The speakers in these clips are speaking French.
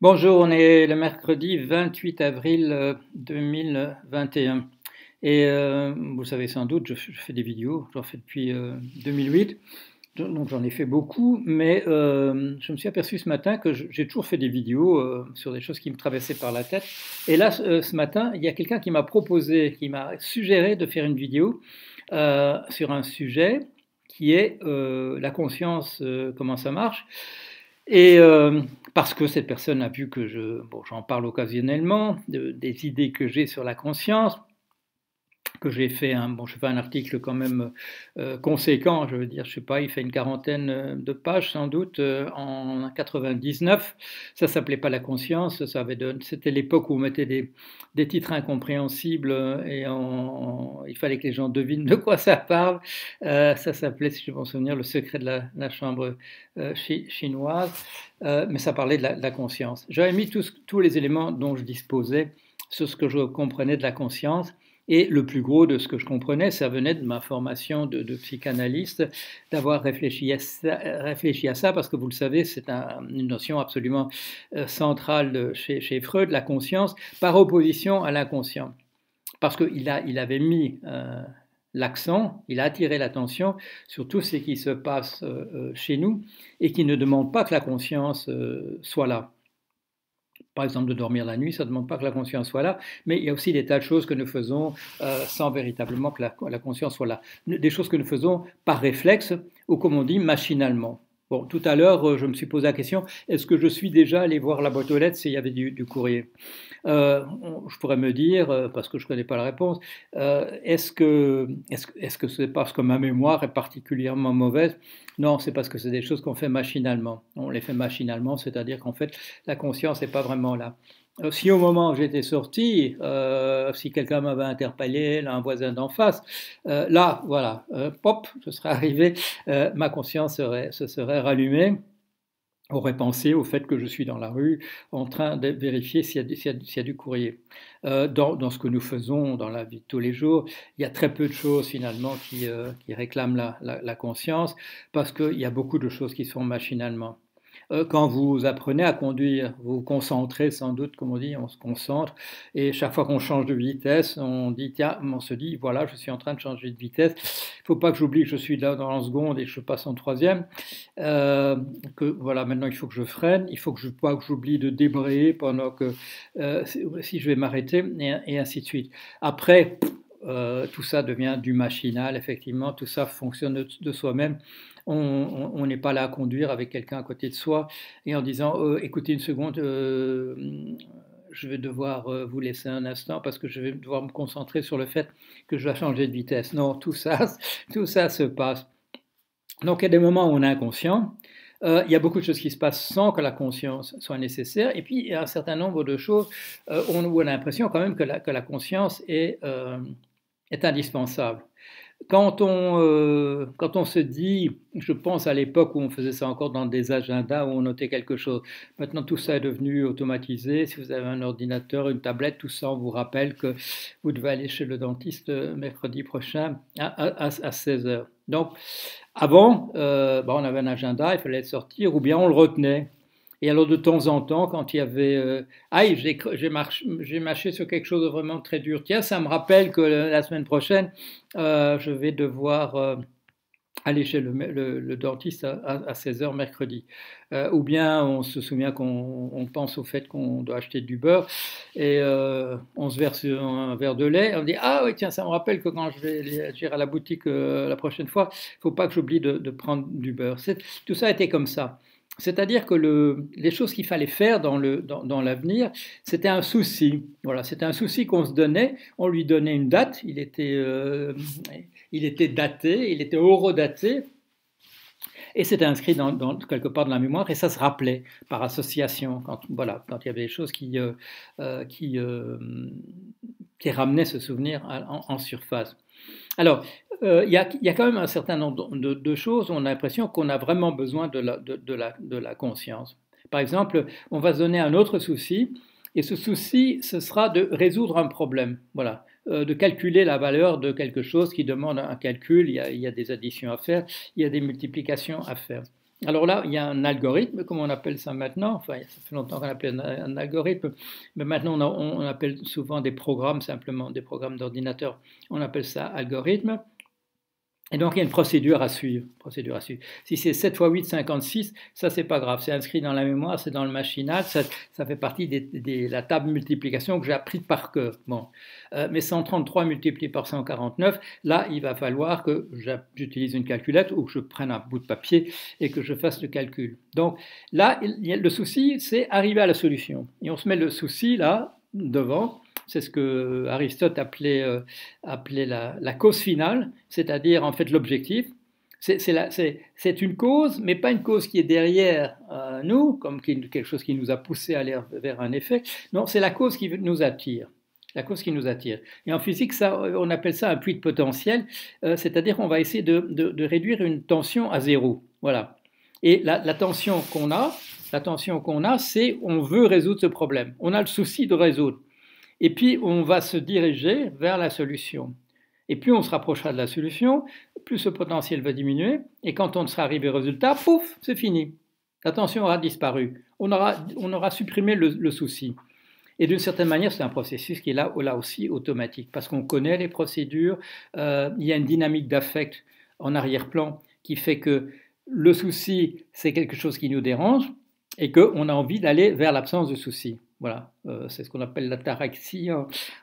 Bonjour, on est le mercredi 28 avril 2021. Vous le savez sans doute, je fais des vidéos, j'en fais depuis 2008, donc j'en ai fait beaucoup, mais je me suis aperçu ce matin que j'ai toujours fait des vidéos sur des choses qui me traversaient par la tête. Et là, ce matin, il y a quelqu'un qui m'a proposé, qui m'a suggéré de faire une vidéo sur un sujet qui est la conscience, comment ça marche. Et parce que cette personne a vu que j'en parle occasionnellement, des idées que j'ai sur la conscience, que j'ai fait je fais un article quand même conséquent, je veux dire, je sais pas, il fait une quarantaine de pages sans doute, en 99. Ça s'appelait pas la conscience, c'était l'époque où on mettait des titres incompréhensibles il fallait que les gens devinent de quoi ça parle. Ça s'appelait, si je me souviens, Le secret de la chambre chinoise, mais ça parlait de la conscience. J'avais mis tous les éléments dont je disposais sur ce que je comprenais de la conscience. Et le plus gros de ce que je comprenais, ça venait de ma formation de psychanalyste, d'avoir réfléchi à ça, parce que vous le savez, c'est une notion absolument centrale chez Freud, la conscience, par opposition à l'inconscient. Parce qu'il avait mis l'accent, il a attiré l'attention sur tout ce qui se passe chez nous et qui ne demande pas que la conscience soit là. Par exemple, de dormir la nuit, ça ne demande pas que la conscience soit là, mais il y a aussi des tas de choses que nous faisons sans véritablement que la conscience soit là. Des choses que nous faisons par réflexe ou, comme on dit, machinalement. Bon, tout à l'heure, je me suis posé la question, est-ce que je suis déjà allé voir la boîte aux lettres s'il y avait du courrier? Je pourrais me dire, parce que je ne connais pas la réponse, est-ce que c'est parce que ma mémoire est particulièrement mauvaise? Non, c'est parce que c'est des choses qu'on fait machinalement. On les fait machinalement, c'est-à-dire qu'en fait, la conscience n'est pas vraiment là. Si au moment où j'étais sorti, si quelqu'un m'avait interpellé, là, un voisin d'en face, là, voilà, pop, je serais arrivé, ma conscience se serait rallumée, aurait pensé au fait que je suis dans la rue en train de vérifier s'il y a du courrier. Dans ce que nous faisons dans la vie de tous les jours, il y a très peu de choses finalement qui réclament la conscience, parce qu'il y a beaucoup de choses qui se font machinalement. Quand vous apprenez à conduire, vous vous concentrez sans doute, comme on dit, on se concentre, et chaque fois qu'on change de vitesse, on se dit, voilà, je suis en train de changer de vitesse, il ne faut pas que j'oublie que je suis là dans la seconde et que je passe en troisième, que voilà, maintenant il faut que je freine, il faut que pas que j'oublie de débrayer pendant que, si je vais m'arrêter, et ainsi de suite. Après, tout ça devient du machinal, effectivement, tout ça fonctionne de soi-même. On n'est pas là à conduire avec quelqu'un à côté de soi et en disant écoutez une seconde, je vais devoir vous laisser un instant parce que je vais devoir me concentrer sur le fait que je dois changer de vitesse. Non, tout ça, tout ça se passe. Donc il y a des moments où on est inconscient. Il y a beaucoup de choses qui se passent sans que la conscience soit nécessaire. Et puis il y a un certain nombre de choses où on a l'impression quand même que la conscience est indispensable. Quand on se dit, je pense à l'époque où on faisait ça encore dans des agendas où on notait quelque chose. Maintenant, tout ça est devenu automatisé. Si vous avez un ordinateur, une tablette, tout ça, on vous rappelle que vous devez aller chez le dentiste mercredi prochain à 16 heures. Donc, avant, on avait un agenda, il fallait sortir, ou bien on le retenait. Et alors de temps en temps, quand il y avait j'ai marché sur quelque chose de vraiment très dur. Tiens, ça me rappelle que la semaine prochaine, je vais devoir aller chez le dentiste à 16 heures mercredi. Ou bien on se souvient qu'on pense au fait qu'on doit acheter du beurre et on se verse un verre de lait. On dit ah oui tiens ça me rappelle que quand j'irai à la boutique la prochaine fois, il ne faut pas que j'oublie de prendre du beurre. Tout ça a été comme ça. C'est-à-dire que les choses qu'il fallait faire dans l'avenir, c'était un souci. Voilà, c'était un souci qu'on se donnait. On lui donnait une date. Il était daté, il était horodaté. Et c'était inscrit quelque part dans la mémoire. Et ça se rappelait par association. Quand il y avait des choses qui ramenaient ce souvenir en surface. Alors, il y a quand même un certain nombre de choses où on a l'impression qu'on a vraiment besoin de la conscience. Par exemple, on va se donner un autre souci, et ce souci, ce sera de résoudre un problème. Voilà. De calculer la valeur de quelque chose qui demande un calcul, il y a des additions à faire, il y a des multiplications à faire. Alors là, il y a un algorithme, comme on appelle ça maintenant. Enfin, ça fait longtemps qu'on appelle un algorithme, mais maintenant on appelle souvent des programmes, simplement des programmes d'ordinateur. On appelle ça algorithme. Et donc, il y a une procédure à suivre. Procédure à suivre. Si c'est 7 x 8, 56, ça, c'est pas grave. C'est inscrit dans la mémoire, c'est dans le machinal. Ça fait partie de la table de multiplication que j'ai appris par cœur. Bon. Mais 133 multiplié par 149, là, il va falloir que j'utilise une calculette ou que je prenne un bout de papier et que je fasse le calcul. Donc, là, le souci, c'est arriver à la solution. Et on se met le souci, là, devant. C'est ce que Aristote appelait la cause finale, c'est-à-dire en fait l'objectif. C'est une cause, mais pas une cause qui est derrière nous, comme quelque chose qui nous a poussé à aller vers un effet. Non, c'est la cause qui nous attire. La cause qui nous attire. Et en physique, ça, on appelle ça un puits de potentiel, c'est-à-dire qu'on va essayer de réduire une tension à zéro. Voilà. Et la tension qu'on a, c'est on veut résoudre ce problème. On a le souci de résoudre. Et puis, on va se diriger vers la solution. Et plus on se rapprochera de la solution, plus ce potentiel va diminuer. Et quand on sera arrivé au résultat, pouf, c'est fini. La tension aura disparu. On aura supprimé le souci. Et d'une certaine manière, c'est un processus qui est là aussi automatique, parce qu'on connaît les procédures. Il y a une dynamique d'affect en arrière-plan qui fait que le souci, c'est quelque chose qui nous dérange et qu'on a envie d'aller vers l'absence de souci. Voilà, c'est ce qu'on appelle l'ataraxie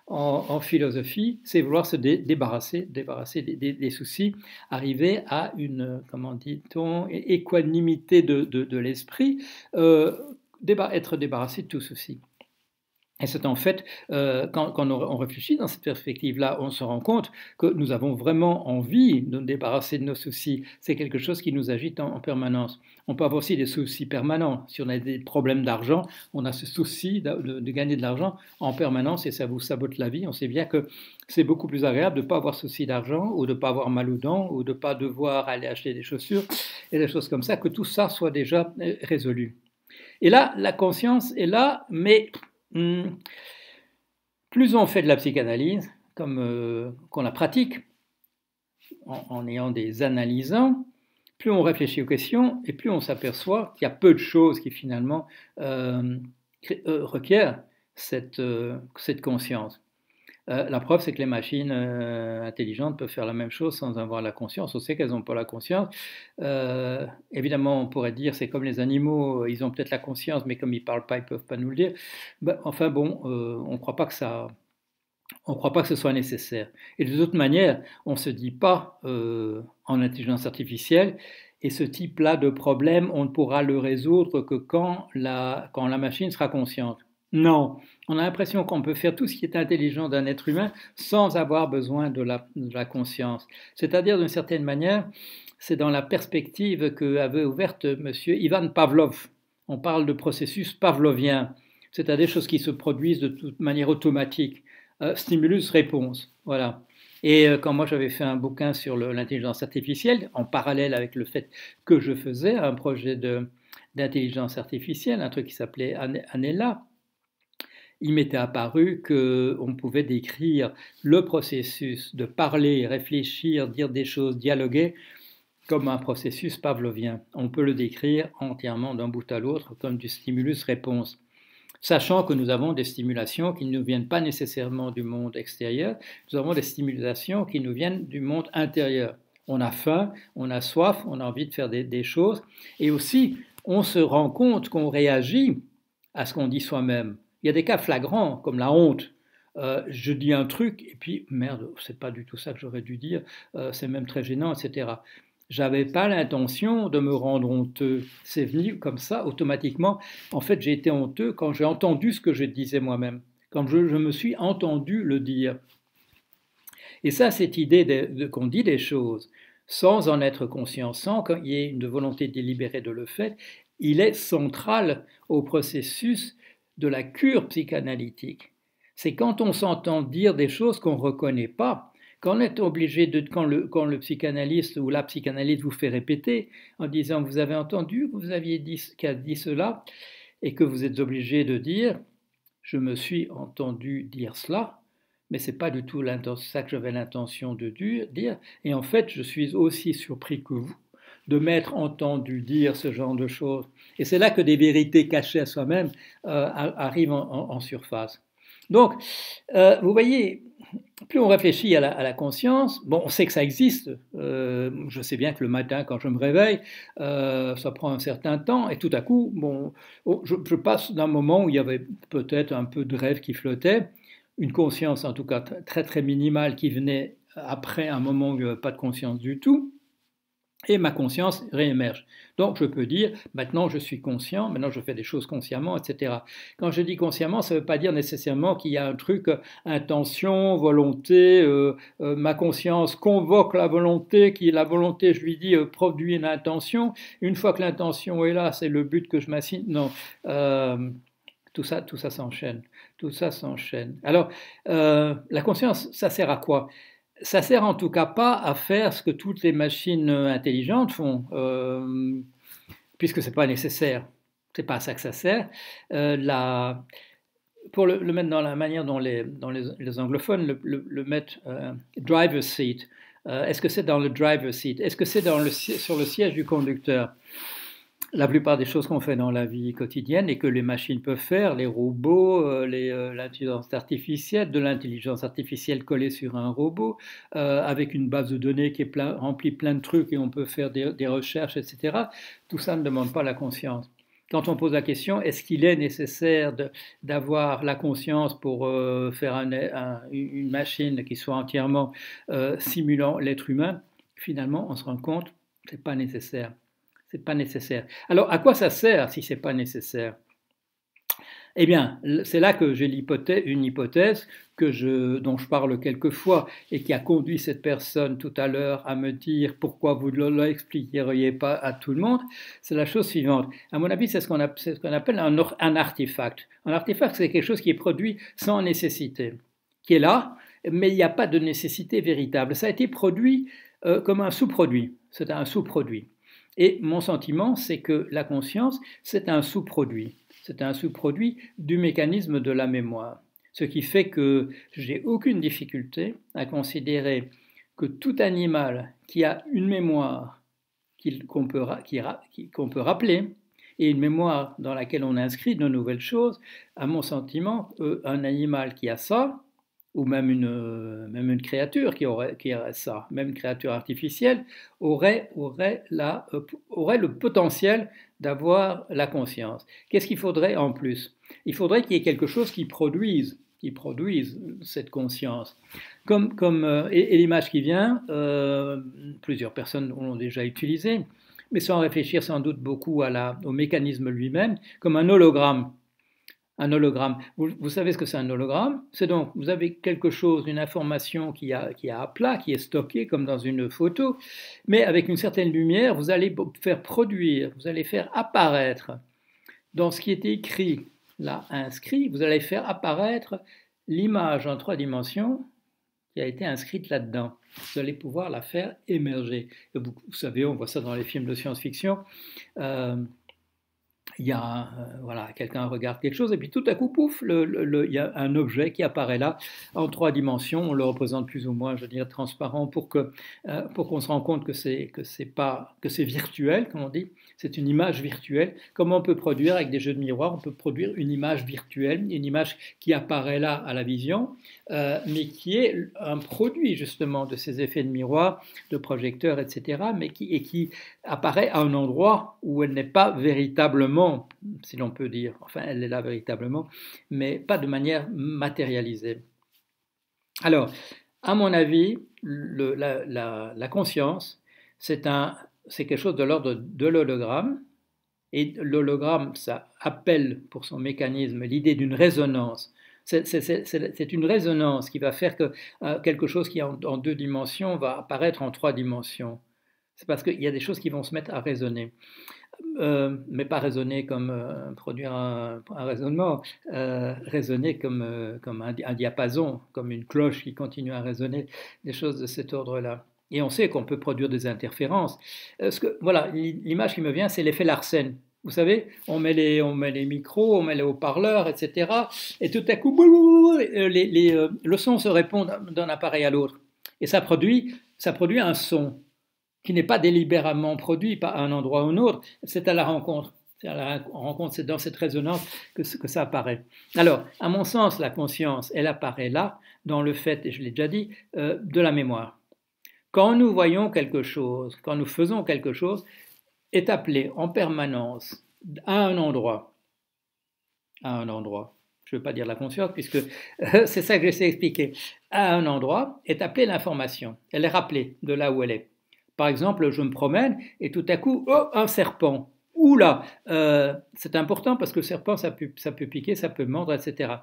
en philosophie, c'est vouloir se débarrasser des soucis, arriver à une, comment dit-on, équanimité de l'esprit, être débarrassé de tout souci. Et c'est en fait, quand on réfléchit dans cette perspective-là, on se rend compte que nous avons vraiment envie de nous débarrasser de nos soucis. C'est quelque chose qui nous agite en permanence. On peut avoir aussi des soucis permanents. Si on a des problèmes d'argent, on a ce souci de gagner de l'argent en permanence et ça vous sabote la vie. On sait bien que c'est beaucoup plus agréable de ne pas avoir souci d'argent ou de ne pas avoir mal aux dents ou de ne pas devoir aller acheter des chaussures et des choses comme ça, que tout ça soit déjà résolu. Et là, la conscience est là, mais plus on fait de la psychanalyse, comme qu'on la pratique, en ayant des analysants, plus on réfléchit aux questions et plus on s'aperçoit qu'il y a peu de choses qui finalement requièrent cette conscience. La preuve, c'est que les machines intelligentes peuvent faire la même chose sans avoir la conscience. On sait qu'elles n'ont pas la conscience. Évidemment, on pourrait dire c'est comme les animaux, ils ont peut-être la conscience, mais comme ils ne parlent pas, ils ne peuvent pas nous le dire. Ben, enfin bon, on ne croit pas que ce soit nécessaire. Et de toute manière, on ne se dit pas en intelligence artificielle, et ce type-là de problème, on ne pourra le résoudre que quand la machine sera consciente. Non, on a l'impression qu'on peut faire tout ce qui est intelligent d'un être humain sans avoir besoin de la conscience. C'est-à-dire, d'une certaine manière, c'est dans la perspective qu'avait ouverte M. Ivan Pavlov. On parle de processus pavlovien, c'est-à-dire des choses qui se produisent de toute manière automatique. Stimulus-réponse, voilà. Et quand moi j'avais fait un bouquin sur l'intelligence artificielle, en parallèle avec le fait que je faisais un projet d'intelligence artificielle, un truc qui s'appelait Anela, il m'était apparu qu'on pouvait décrire le processus de parler, réfléchir, dire des choses, dialoguer, comme un processus pavlovien. On peut le décrire entièrement d'un bout à l'autre comme du stimulus-réponse. Sachant que nous avons des stimulations qui ne viennent pas nécessairement du monde extérieur, nous avons des stimulations qui nous viennent du monde intérieur. On a faim, on a soif, on a envie de faire des choses, et aussi on se rend compte qu'on réagit à ce qu'on dit soi-même. Il y a des cas flagrants, comme la honte. Je dis un truc, et puis merde, c'est pas du tout ça que j'aurais dû dire, c'est même très gênant, etc. J'avais pas l'intention de me rendre honteux. C'est venu comme ça, automatiquement. En fait, j'ai été honteux quand j'ai entendu ce que je disais moi-même, quand je me suis entendu le dire. Et ça, cette idée qu'on dit des choses sans en être conscient, sans qu'il y ait une volonté délibérée de le faire, il est central au processus de la cure psychanalytique. C'est quand on s'entend dire des choses qu'on ne reconnaît pas, quand on est obligé quand le psychanalyste ou la psychanalyste vous fait répéter en disant vous avez entendu que vous aviez dit qu'a dit cela et que vous êtes obligé de dire je me suis entendu dire cela, mais ce n'est pas du tout ça que j'avais l'intention de dire, et en fait je suis aussi surpris que vous de m'être entendu dire ce genre de choses. Et c'est là que des vérités cachées à soi-même arrivent en surface. Donc, vous voyez, plus on réfléchit à la conscience, bon, on sait que ça existe. Je sais bien que le matin, quand je me réveille, ça prend un certain temps, et tout à coup, bon, je passe d'un moment où il y avait peut-être un peu de rêve qui flottait, une conscience en tout cas très très minimale qui venait après un moment où il n'y avait pas de conscience du tout, et ma conscience réémerge. Donc je peux dire, maintenant je suis conscient, maintenant je fais des choses consciemment, etc. Quand je dis consciemment, ça ne veut pas dire nécessairement qu'il y a un truc, intention, volonté, ma conscience convoque la volonté, qui la volonté, je lui dis, produit une intention. Une fois que l'intention est là, c'est le but que je m'assigne. Non, tout ça s'enchaîne. Tout ça s'enchaîne. Alors, la conscience, ça sert à quoi? Ça sert en tout cas pas à faire ce que toutes les machines intelligentes font, puisque c'est pas nécessaire. C'est pas à ça que ça sert. Pour le mettre dans la manière dont les anglophones le mettent, driver's seat. Est-ce que c'est dans le driver's seat? Est-ce que c'est sur le siège du conducteur? La plupart des choses qu'on fait dans la vie quotidienne et que les machines peuvent faire, les robots, l'intelligence artificielle, de l'intelligence artificielle collée sur un robot, avec une base de données qui est remplie plein de trucs et on peut faire des recherches, etc. Tout ça ne demande pas la conscience. Quand on pose la question, est-ce qu'il est nécessaire d'avoir la conscience pour faire une machine qui soit entièrement simulant l'être humain? Finalement, on se rend compte que ce n'est pas nécessaire. C'est pas nécessaire. Alors, à quoi ça sert si c'est pas nécessaire? Eh bien, c'est là que j'ai une hypothèse dont je parle quelquefois et qui a conduit cette personne tout à l'heure à me dire pourquoi vous ne l'expliqueriez pas à tout le monde. C'est la chose suivante. À mon avis, c'est ce qu'on appelle un artefact. Un artefact, c'est quelque chose qui est produit sans nécessité, qui est là, mais il n'y a pas de nécessité véritable. Ça a été produit comme un sous-produit. C'est un sous-produit. Et mon sentiment, c'est que la conscience, c'est un sous-produit. C'est un sous-produit du mécanisme de la mémoire. Ce qui fait que j'ai aucune difficulté à considérer que tout animal qui a une mémoire qu'on peut rappeler et une mémoire dans laquelle on inscrit de nouvelles choses, à mon sentiment, un animal qui a ça, ou même une créature qui aurait ça, même une créature artificielle, aurait le potentiel d'avoir la conscience. Qu'est-ce qu'il faudrait en plus? Il faudrait qu'il y ait quelque chose qui produise cette conscience. Et l'image qui vient, plusieurs personnes l'ont déjà utilisée, mais sans réfléchir sans doute beaucoup au mécanisme lui-même, comme un hologramme. Un hologramme. Vous savez ce que c'est un hologramme? C'est donc, vous avez quelque chose, une information qui est à plat, qui est stockée comme dans une photo, mais avec une certaine lumière, vous allez faire produire, vous allez faire apparaître dans ce qui est écrit, là, inscrit, vous allez faire apparaître l'image en 3 dimensions qui a été inscrite là-dedans. Vous allez pouvoir la faire émerger. Et vous savez, on voit ça dans les films de science-fiction. Il y a quelqu'un regarde quelque chose et puis tout à coup, pouf, il y a un objet qui apparaît là en 3 dimensions. On le représente plus ou moins, je veux dire, transparent pour qu'on se rende compte que c'est virtuel, comme on dit. C'est une image virtuelle. Comment on peut produire avec des jeux de miroir? On peut produire une image virtuelle, une image qui apparaît là à la vision, mais qui est un produit justement de ces effets de miroir, de projecteurs, etc., mais qui apparaît à un endroit où elle n'est pas véritablement, si l'on peut dire, enfin elle est là véritablement, mais pas de manière matérialisée. Alors, à mon avis, la conscience, c'est quelque chose de l'ordre de l'hologramme, et l'hologramme, ça appelle pour son mécanisme l'idée d'une résonance. C'est une résonance qui va faire que quelque chose qui est en 2 dimensions va apparaître en 3 dimensions. C'est parce qu'il y a des choses qui vont se mettre à résonner. Mais pas résonner comme produire un raisonnement, résonner comme un diapason, comme une cloche qui continue à résonner, des choses de cet ordre-là. Et on sait qu'on peut produire des interférences. Voilà, l'image qui me vient, c'est l'effet Larsen. Vous savez, on met les micros, on met les haut-parleurs, etc. Et tout à coup, le son se répond d'un appareil à l'autre. Et ça produit un son qui n'est pas délibérément produit par un endroit ou un autre, c'est à la rencontre. C'est dans cette résonance que ça apparaît. Alors, à mon sens, la conscience, elle apparaît là, dans le fait, et je l'ai déjà dit, de la mémoire. Quand nous voyons quelque chose, quand nous faisons quelque chose, est appelé en permanence à un endroit. Je ne veux pas dire la conscience, puisque c'est ça que j'essaie d'expliquer. À un endroit est appelée l'information. Elle est rappelée de là où elle est. Par exemple, je me promène et tout à coup, oh, un serpent. Oula, c'est important parce que le serpent, ça peut piquer, ça peut mordre, etc.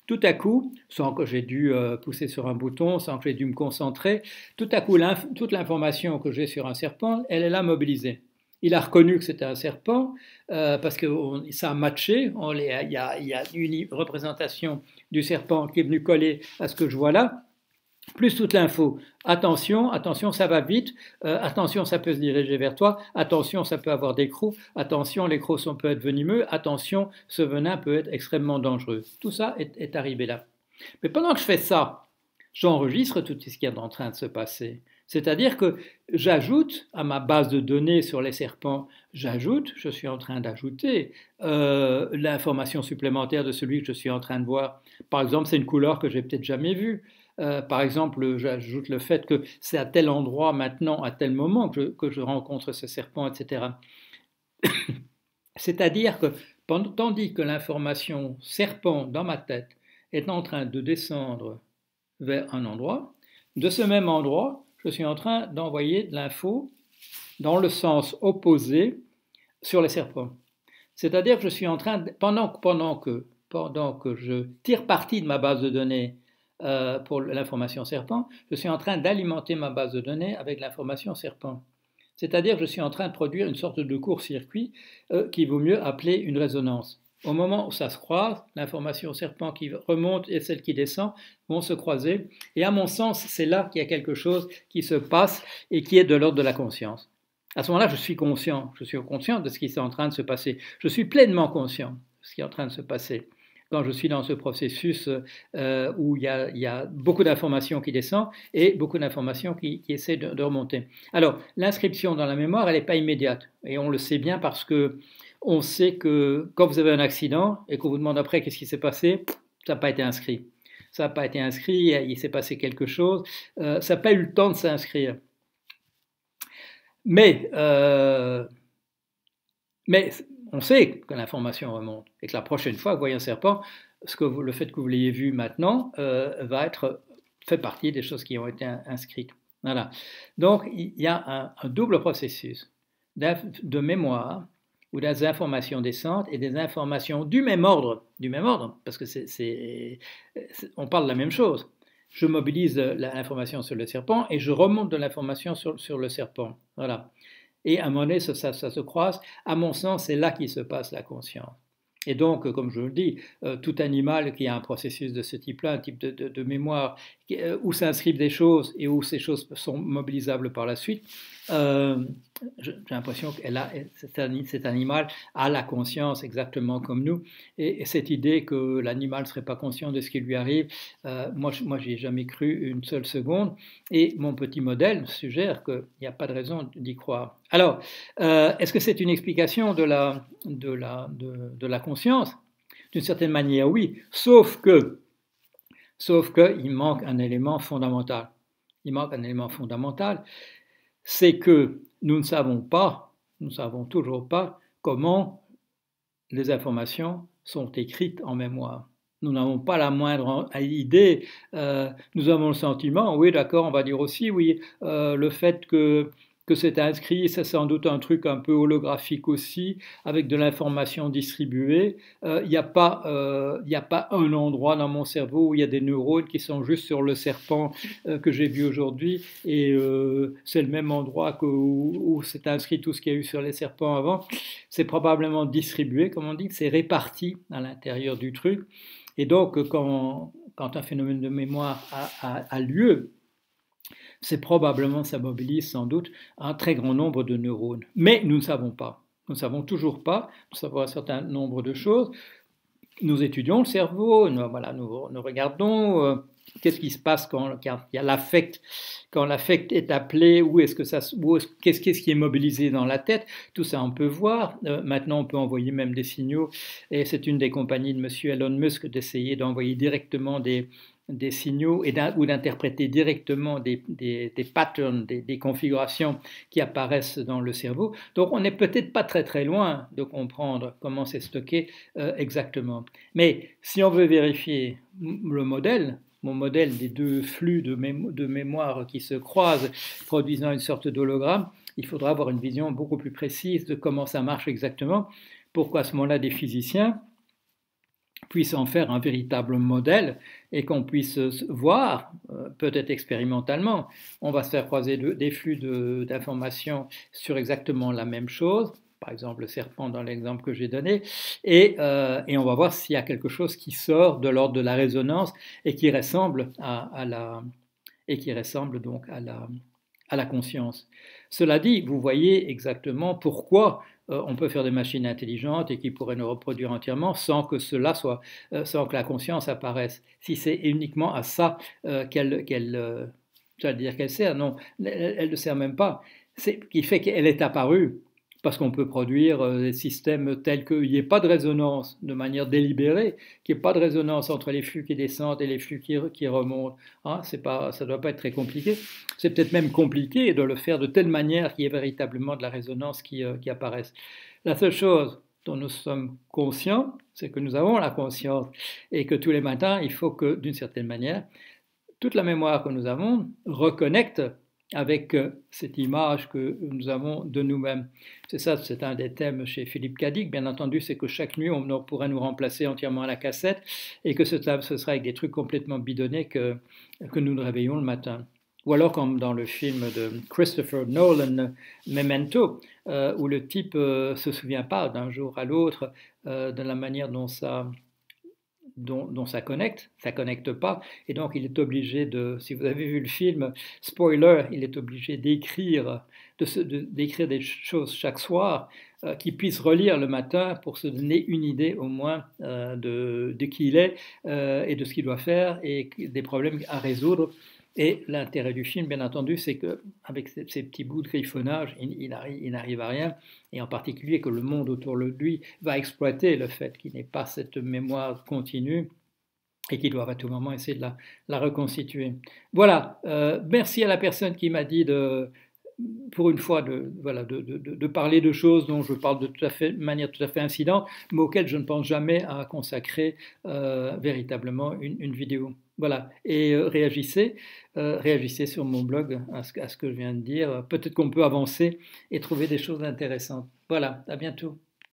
Tout à coup, sans que j'ai dû pousser sur un bouton, sans que j'ai dû me concentrer, tout à coup, toute l'information que j'ai sur un serpent, elle est là mobilisée. Il a reconnu que c'était un serpent parce que ça a matché. Il y a une représentation du serpent qui est venue coller à ce que je vois là. Plus toute l'info. Attention, ça va vite. Attention, ça peut se diriger vers toi. Attention, ça peut avoir des crocs. Attention, les crocs peuvent être venimeux. Attention, ce venin peut être extrêmement dangereux. Tout ça est arrivé là. Mais pendant que je fais ça, j'enregistre tout ce qui est en train de se passer. C'est-à-dire que j'ajoute à ma base de données sur les serpents, je suis en train d'ajouter l'information supplémentaire de celui que je suis en train de voir. Par exemple, c'est une couleur que j'ai peut-être jamais vue. Par exemple, j'ajoute le fait que c'est à tel endroit maintenant, à tel moment que je rencontre ce serpent, etc. C'est-à-dire que tandis que l'information serpent dans ma tête est en train de descendre vers un endroit, de ce même endroit, je suis en train d'envoyer de l'info dans le sens opposé sur les serpents. C'est-à-dire que je suis en train, pendant que je tire parti de ma base de données pour l'information serpent, je suis en train d'alimenter ma base de données avec l'information serpent. C'est-à-dire que je suis en train de produire une sorte de court-circuit qui vaut mieux appeler une résonance. Au moment où ça se croise, l'information serpent qui remonte et celle qui descend vont se croiser. Et à mon sens, c'est là qu'il y a quelque chose qui se passe et qui est de l'ordre de la conscience. À ce moment-là, je suis conscient de ce qui est en train de se passer. Je suis pleinement conscient de ce qui est en train de se passer. Quand je suis dans ce processus où il y a beaucoup d'informations qui descendent et beaucoup d'informations qui essaient de remonter. Alors, l'inscription dans la mémoire, elle n'est pas immédiate. Et on le sait bien parce que on sait que quand vous avez un accident et qu'on vous demande après qu'est-ce qui s'est passé, ça n'a pas été inscrit. Ça n'a pas été inscrit, il s'est passé quelque chose, ça n'a pas eu le temps de s'inscrire. Mais on sait que l'information remonte et que la prochaine fois que vous voyez un serpent, le fait que vous l'ayez vu maintenant fait partie des choses qui ont été inscrites. Voilà. Donc il y a un double processus de mémoire où des informations descendent et des informations du même ordre, parce que on parle de la même chose. Je mobilise l'information sur le serpent et je remonte de l'information sur le serpent. Voilà. Et à un moment donné, ça se croise. À mon sens, c'est là qu'il se passe la conscience. Et donc, comme je le dis, tout animal qui a un processus de ce type-là, un type de mémoire, où s'inscrivent des choses et où ces choses sont mobilisables par la suite, j'ai l'impression que cet animal a la conscience exactement comme nous. Et cette idée que l'animal ne serait pas conscient de ce qui lui arrive, moi j'y ai jamais cru une seule seconde. Et mon petit modèle suggère qu'il n'y a pas de raison d'y croire. Alors, est-ce que c'est une explication de la conscience? D'une certaine manière, oui, sauf qu'il manque un élément fondamental. C'est que nous ne savons toujours pas comment les informations sont écrites en mémoire. Nous n'avons pas la moindre idée. Nous avons le sentiment, oui, d'accord, on va dire aussi, oui, le fait que c'est inscrit, c'est sans doute un truc un peu holographique aussi, avec de l'information distribuée. Il n'y a pas un endroit dans mon cerveau où il y a des neurones qui sont juste sur le serpent que j'ai vu aujourd'hui, et c'est le même endroit où c'est inscrit tout ce qu'il y a eu sur les serpents avant. C'est probablement distribué, comme on dit, c'est réparti à l'intérieur du truc. Et donc, quand un phénomène de mémoire a lieu, c'est probablement, ça mobilise sans doute un très grand nombre de neurones. Mais nous ne savons pas. Nous ne savons toujours pas. Nous savons un certain nombre de choses. Nous étudions le cerveau, nous regardons qu'est-ce qui se passe quand il y a l'affect, quand l'affect est appelé, qu'est-ce qui est mobilisé dans la tête, tout ça on peut voir. Maintenant on peut envoyer même des signaux, et c'est une des compagnies de monsieur Elon Musk d'essayer d'envoyer directement des signaux ou d'interpréter directement des patterns, des configurations qui apparaissent dans le cerveau. Donc on n'est peut-être pas très très loin de comprendre comment c'est stocké exactement. Mais si on veut vérifier le modèle, mon modèle des deux flux de mémoire qui se croisent, produisant une sorte d'hologramme, il faudra avoir une vision beaucoup plus précise de comment ça marche exactement, pour qu'à ce moment-là des physiciens puissent en faire un véritable modèle et qu'on puisse voir, peut-être expérimentalement, on va se faire croiser des flux d'informations sur exactement la même chose, par exemple le serpent dans l'exemple que j'ai donné, et on va voir s'il y a quelque chose qui sort de l'ordre de la résonance et qui ressemble donc à la conscience. Cela dit, vous voyez exactement pourquoi on peut faire des machines intelligentes et qui pourraient nous reproduire entièrement sans que sans que la conscience apparaisse. Si c'est uniquement à ça qu'elle sert, non, elle ne sert même pas. C'est qui fait qu'elle est apparue. Parce qu'on peut produire des systèmes tels qu'il n'y ait pas de résonance de manière délibérée, qu'il n'y ait pas de résonance entre les flux qui descendent et les flux qui remontent. Hein, ça ne doit pas être très compliqué. C'est peut-être même compliqué de le faire de telle manière qu'il y ait véritablement de la résonance qui apparaisse. La seule chose dont nous sommes conscients, c'est que nous avons la conscience et que tous les matins, il faut que, d'une certaine manière, toute la mémoire que nous avons reconnecte avec cette image que nous avons de nous-mêmes. C'est un des thèmes chez Philippe Cadic, bien entendu, c'est que chaque nuit, on pourrait nous remplacer entièrement à la cassette et que ce sera avec des trucs complètement bidonnés que nous nous réveillons le matin. Ou alors comme dans le film de Christopher Nolan, Memento, où le type se souvient pas d'un jour à l'autre de la manière dont ça connecte pas, et donc il est obligé si vous avez vu le film, spoiler, il est obligé d'écrire des choses chaque soir qu'il puisse relire le matin pour se donner une idée au moins de qui il est et de ce qu'il doit faire et des problèmes à résoudre. Et l'intérêt du film, bien entendu, c'est qu'avec ces petits bouts de griffonnage, il n'arrive à rien, et en particulier que le monde autour de lui va exploiter le fait qu'il n'ait pas cette mémoire continue et qu'il doit à tout moment essayer de la reconstituer. Voilà, merci à la personne qui m'a dit pour une fois de parler de choses dont je parle de manière tout à fait incidente, mais auxquelles je ne pense jamais à consacrer véritablement une vidéo. Voilà, et réagissez sur mon blog à ce que je viens de dire. Peut-être qu'on peut avancer et trouver des choses intéressantes. Voilà, à bientôt.